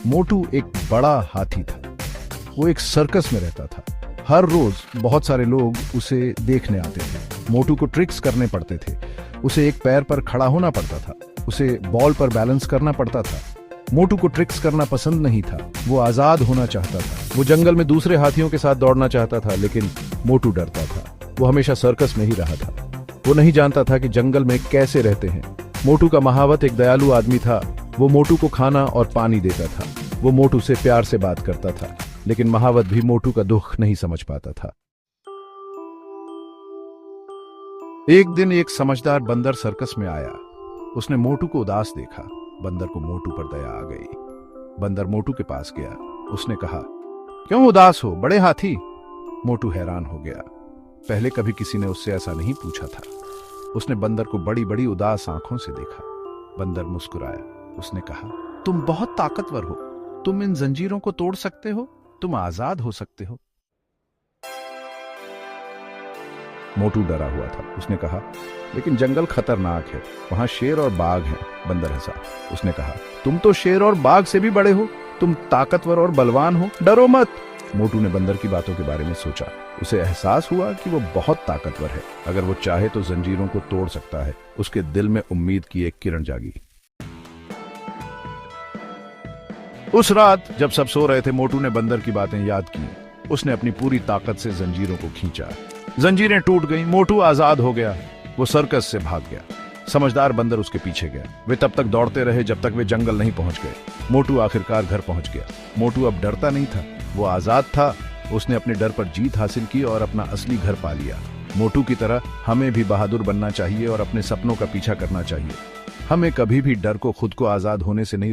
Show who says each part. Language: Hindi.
Speaker 1: मोटू एक बड़ा हाथी था। वो एक सर्कस में रहता था। हर रोज बहुत सारे लोग उसे देखने आते थे। मोटू को ट्रिक्स करने पड़ते थे। उसे एक पैर पर खड़ा होना पड़ता था। उसे बॉल पर बैलेंस करना पड़ता था। मोटू को ट्रिक्स करना पसंद नहीं था। वो आजाद होना चाहता था। वो जंगल में दूसरे हाथियों के साथ दौड़ना चाहता था, लेकिन मोटू डरता था। वो हमेशा सर्कस में ही रहा था। वो नहीं जानता था कि जंगल में कैसे रहते हैं। मोटू का महावत एक दयालु आदमी था। वो मोटू को खाना और पानी देता था। वो मोटू से प्यार से बात करता था, लेकिन महावत भी मोटू का दुख नहीं समझ पाता था। एक दिन एक समझदार बंदर सर्कस में आया। उसने मोटू को उदास देखा। बंदर को मोटू पर दया आ गई। बंदर मोटू के पास गया। उसने कहा, क्यों उदास हो बड़े हाथी? मोटू हैरान हो गया। पहले कभी किसी ने उससे ऐसा नहीं पूछा था। उसने बंदर को बड़ी बड़ी उदास आंखों से देखा। बंदर मुस्कुराया। उसने कहा, तुम बहुत ताकतवर हो। तुम इन जंजीरों को तोड़ सकते हो। तुम आजाद हो सकते हो। मोटू डरा हुआ था। उसने कहा, लेकिन जंगल खतरनाक है। वहां शेर और बाघ हैं। बंदर हंसा। उसने कहा, तुम तो शेर और बाघ से भी बड़े हो। तुम ताकतवर और बलवान हो। डरो मत। मोटू ने बंदर की बातों के बारे में सोचा। उसे एहसास हुआ कि वो बहुत ताकतवर है। अगर वो चाहे तो जंजीरों को तोड़ सकता है। उसके दिल में उम्मीद की एक किरण जागी। उस रात जब सब सो रहे थे, मोटू ने बंदर की बातें याद की। उसने अपनी पूरी ताकत से जंजीरों को खींचा। जंजीरें टूट गईं। मोटू आजाद हो गया। वो सर्कस से भाग गया। समझदार बंदर उसके पीछे गया। वे तब तक दौड़ते रहे जब तक वे जंगल नहीं पहुंच गए। मोटू आखिरकार घर पहुंच गया। मोटू अब डरता नहीं था। वो आजाद था। उसने अपने डर पर जीत हासिल की और अपना असली घर पा लिया। मोटू की तरह हमें भी बहादुर बनना चाहिए और अपने सपनों का पीछा करना चाहिए। हमें कभी भी डर को खुद को आजाद होने से नहीं